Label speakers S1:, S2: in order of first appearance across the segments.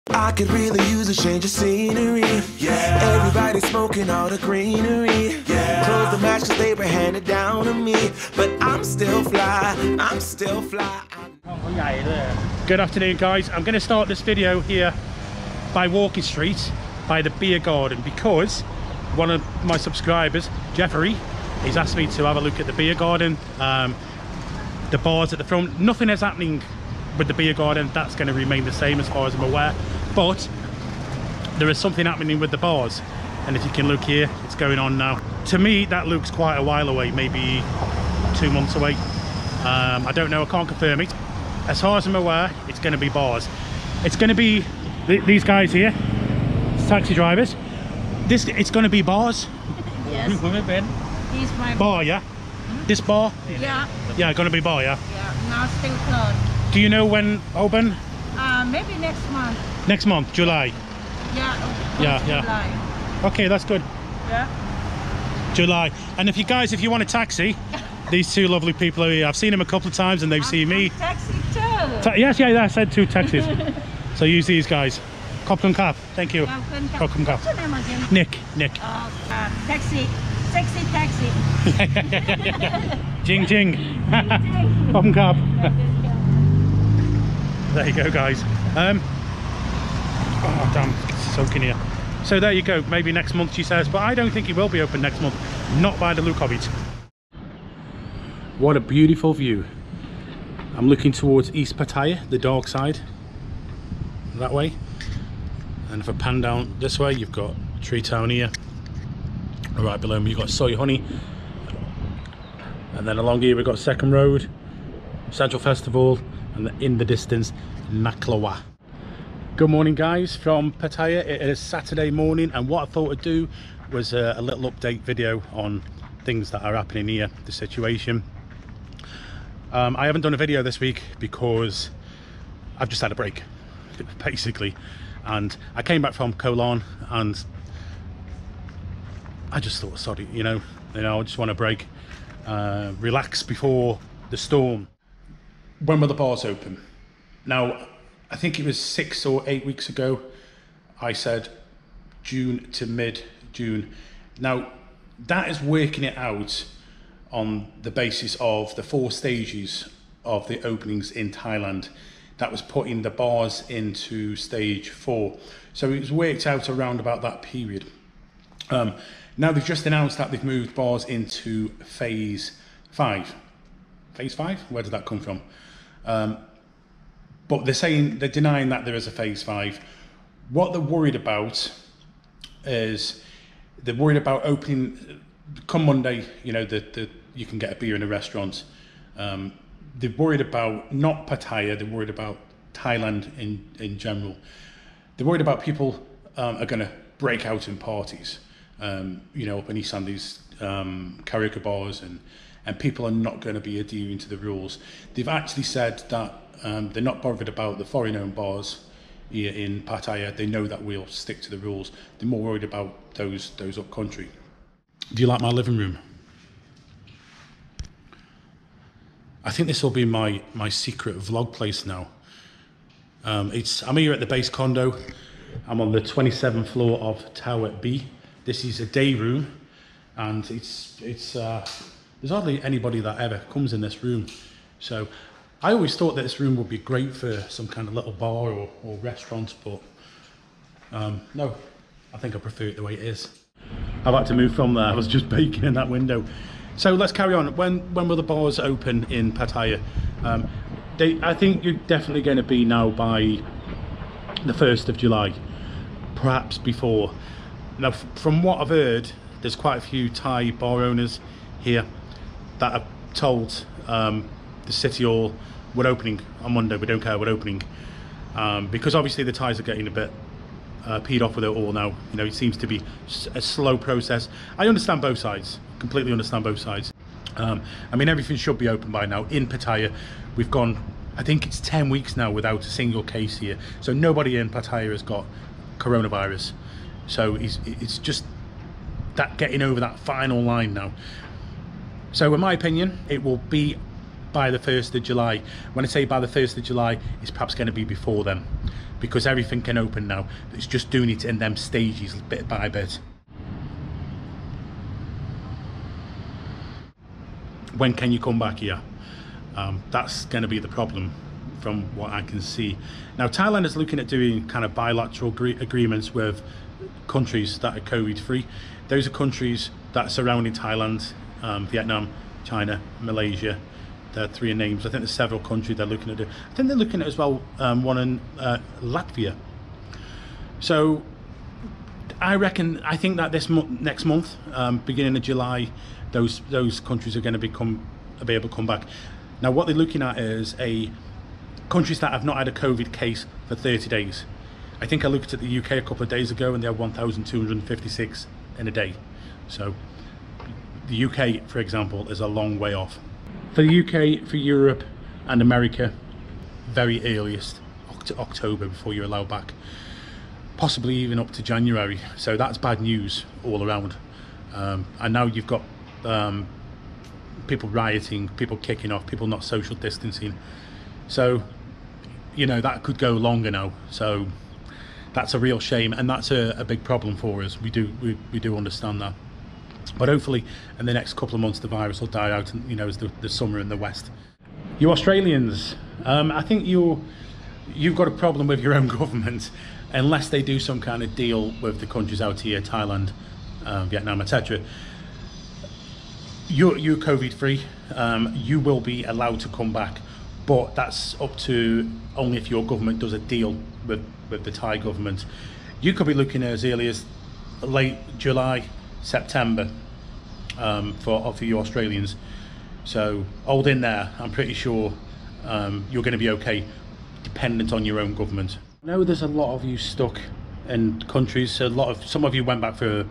S1: I could really use a change of scenery. Yeah. Everybody smoking all the greenery. Yeah. Close the match 'cause they were handed down to me. But I'm still fly. I'm still fly.
S2: Good afternoon, guys. I'm going to start this video here by Walking Street by the beer garden because one of my subscribers, Jeffrey, he's asked me to have a look at the beer garden, the bars at the front. Nothing is happening with the beer garden. That's going to remain the same as far as I'm aware, but there is something happening with the bars, and if you can look here, it's going on now. To me that looks quite a while away, maybe 2 months away. I don't know, I can't confirm it. As far as I'm aware, it's going to be bars. It's going to be these guys here, taxi drivers. It's going to be bars.
S3: Yes. He's my
S2: bar, yeah. This bar. Yeah, going to be bar, yeah.
S3: Yeah. Now still closed.
S2: Do you know when open?
S3: Maybe next month.
S2: Next month, July.
S3: Yeah. July.
S2: Okay, that's good.
S3: Yeah.
S2: July. And if you want a taxi, these two lovely people are here. I've seen them a couple of times and they've seen me.
S3: Taxi too.
S2: Yes, yeah, I said 2 taxis. So use these guys. Kopkum Kap. Thank you. Kopkum Kap.
S3: What's your name again?
S2: Nick.
S3: Taxi. Sexy taxi.
S2: Jing jing. Kopkum Kap. There you go, guys. Oh damn, it's soaking here. So there you go, maybe next month she says, but I don't think it will be open next month, not by the look of it. What a beautiful view. I'm looking towards East Pattaya, the dark side, that way. And if I pan down this way, you've got Tree Town here. Right below me you've got Soy Honey, and then along here we've got Second Road, Central Festival, and in the distance Naklawa. Good morning, guys, from Pattaya. It is Saturday morning, and what I thought I'd do was a little update video on things that are happening here, the situation. I haven't done a video this week because I've just had a break basically, and I came back from Koh Larn and I just thought, sorry, you know, I just want to break, relax before the storm. When will the bars open? Now, I think it was 6 or 8 weeks ago, I said June to mid-June. Now, that is working it out on the basis of the 4 stages of the openings in Thailand. That was putting the bars into stage 4. So it was worked out around about that period. Now they've just announced that they've moved bars into phase 5. Phase 5? Where did that come from? But they're denying that there is a phase 5. What they're worried about is they're worried about opening come Monday. You know, you can get a beer in a restaurant. They're worried about not Pattaya. They're worried about Thailand in general. They're worried about people are going to break out in parties. You know, up in East Andes, karaoke bars, and people are not going to be adhering to the rules. They've actually said that they're not bothered about the foreign-owned bars here in Pattaya. They know that we'll stick to the rules. They're more worried about those up country. Do you like my living room? I think this will be my secret vlog place now. I'm here at the base condo. I'm on the 27th floor of Tower B. This is a day room, and there's hardly anybody that ever comes in this room. So I always thought that this room would be great for some kind of little bar or restaurant, but no, I think I prefer it the way it is. I've had to move from there. I was just baking in that window. So let's carry on. When will the bars open in Pattaya? I think you're definitely going to be now by the 1st of July, perhaps before. Now, from what I've heard, there's quite a few Thai bar owners here that have told the City Hall, we're opening on Monday, we don't care, we're opening. Because obviously the Thais are getting a bit peed off with it all now. You know, it seems to be a slow process. I understand both sides, completely understand both sides. I mean, everything should be open by now. In Pattaya, we've gone, I think it's 10 weeks now without a single case here. So nobody in Pattaya has got coronavirus. So it's just that getting over that final line now. So in my opinion, it will be by the 1st of July. When I say by the 1st of July, it's perhaps going to be before then. because everything can open now. It's just doing it in them stages, bit by bit. When can you come back here? That's going to be the problem from what I can see. Now Thailand is looking at doing kind of bilateral agreements with countries that are COVID free. Those are countries that are surrounding Thailand, Vietnam, China, Malaysia. There are 3 names. I think there's several countries they're looking at it. I think they're looking at as well one in Latvia. So I think that next month, beginning of July, those countries are going to be able to come back. Now what they're looking at is countries that have not had a COVID case for 30 days. I think I looked at the UK a couple of days ago and they had 1,256 in a day. So the UK, for example, is a long way off. For the UK, for Europe and America, very earliest October before you're allowed back. Possibly even up to January. So that's bad news all around. And now you've got people rioting, people kicking off, people not social distancing. So, you know, that could go longer now. So that's a real shame, and that's a big problem for us. We do understand that. But hopefully in the next couple of months the virus will die out, and, you know, as the summer in the West. You Australians, I think you've got a problem with your own government unless they do some kind of deal with the countries out here, Thailand, Vietnam, etc. You're COVID free. You will be allowed to come back, but that's up to only if your government does a deal with the Thai government. You could be looking at as early as late July, September for you Australians. So hold in there. I'm pretty sure you're going to be okay, dependent on your own government. I know there's a lot of you stuck in countries. Some of you went back for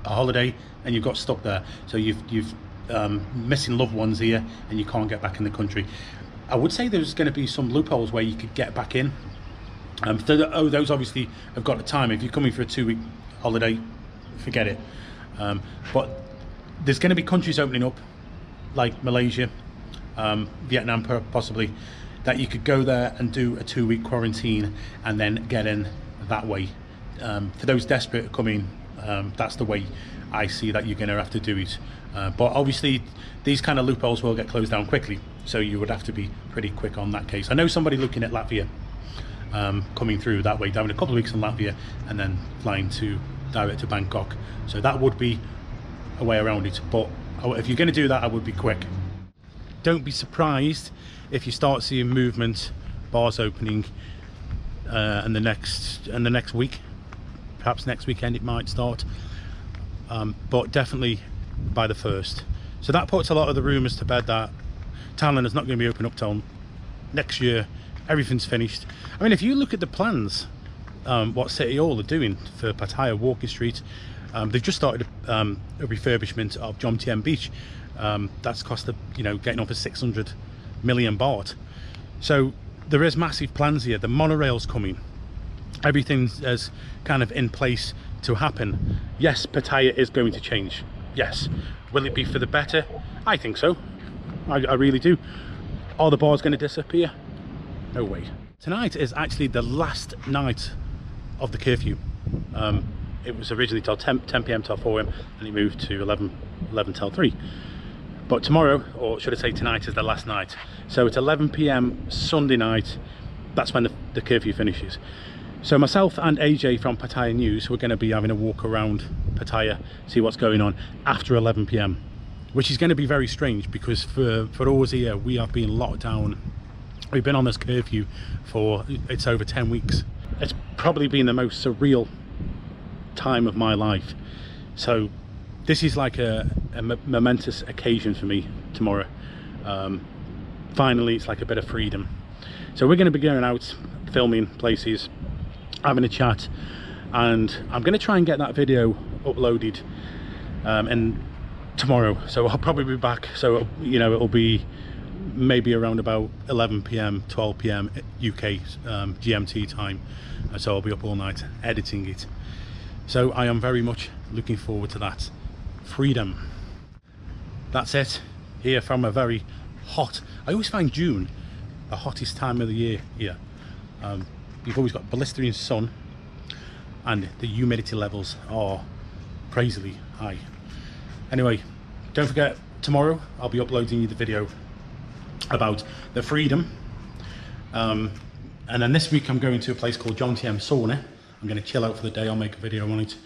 S2: a holiday and you got stuck there. So you've missing loved ones here and you can't get back in the country. I would say there's going to be some loopholes where you could get back in. Those obviously have got the time. If you're coming for a 2-week holiday, forget it. But there's going to be countries opening up, like Malaysia, Vietnam possibly, that you could go there and do a 2-week quarantine and then get in that way. For those desperate coming, that's the way I see that you're going to have to do it. But obviously these kind of loopholes will get closed down quickly, so you would have to be pretty quick on that case. I know somebody looking at Latvia, coming through that way, having a couple of weeks in Latvia and then flying direct to Bangkok. So that would be a way around it, but if you're going to do that, I would be quick. Don't be surprised if you start seeing movement, bars opening in the next week. Perhaps next weekend it might start, but definitely by the 1st. So that puts a lot of the rumours to bed that Thailand is not going to be open up till next year. Everything's finished. I mean, if you look at the plans, what City Hall are doing for Pattaya Walking Street, they've just started a refurbishment of Jom Tien Beach. That's cost getting over 600 million baht. So there is massive plans here. The monorail's coming. Everything is kind of in place to happen. Yes, Pattaya is going to change. Yes. Will it be for the better? I think so. I really do. Are the bars going to disappear? No way. Tonight is actually the last night of the curfew. It was originally till 10 p.m. till 4 a.m. and it moved to 11 till 3. But tomorrow, or should I say tonight, is the last night. So it's 11 p.m. Sunday night. That's when the curfew finishes. So myself and AJ from Pattaya News, we're going to be having a walk around Pattaya, see what's going on after 11 p.m. which is going to be very strange because for us here, we have been locked down. We've been on this curfew for it's over 10 weeks. It's probably been the most surreal time of my life. So this is like a momentous occasion for me tomorrow. Finally, it's like a bit of freedom. So we're going to be going out, filming places, having a chat, and I'm going to try and get that video uploaded and tomorrow. So I'll probably be back. So it'll be maybe around about 11 p.m, 12 p.m. UK GMT time. So I'll be up all night editing it. So I am very much looking forward to that freedom. That's it here from a very hot, I always find June the hottest time of the year here. you've always got blistering sun, and the humidity levels are crazily high. Anyway, don't forget, tomorrow I'll be uploading you the video about the Freedom. And then this week I'm going to a place called John TM Sauna. I'm going to chill out for the day. I'll make a video on it.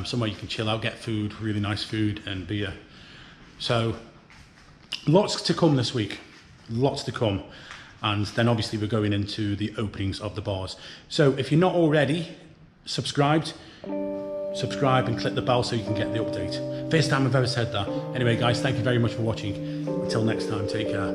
S2: Somewhere you can chill out, get food, really nice food and beer. So lots to come this week, lots to come. And then obviously we're going into the openings of the bars. So if you're not already subscribed, subscribe and click the bell so you can get the update. First time I've ever said that. Anyway guys, thank you very much for watching. Until next time, take care.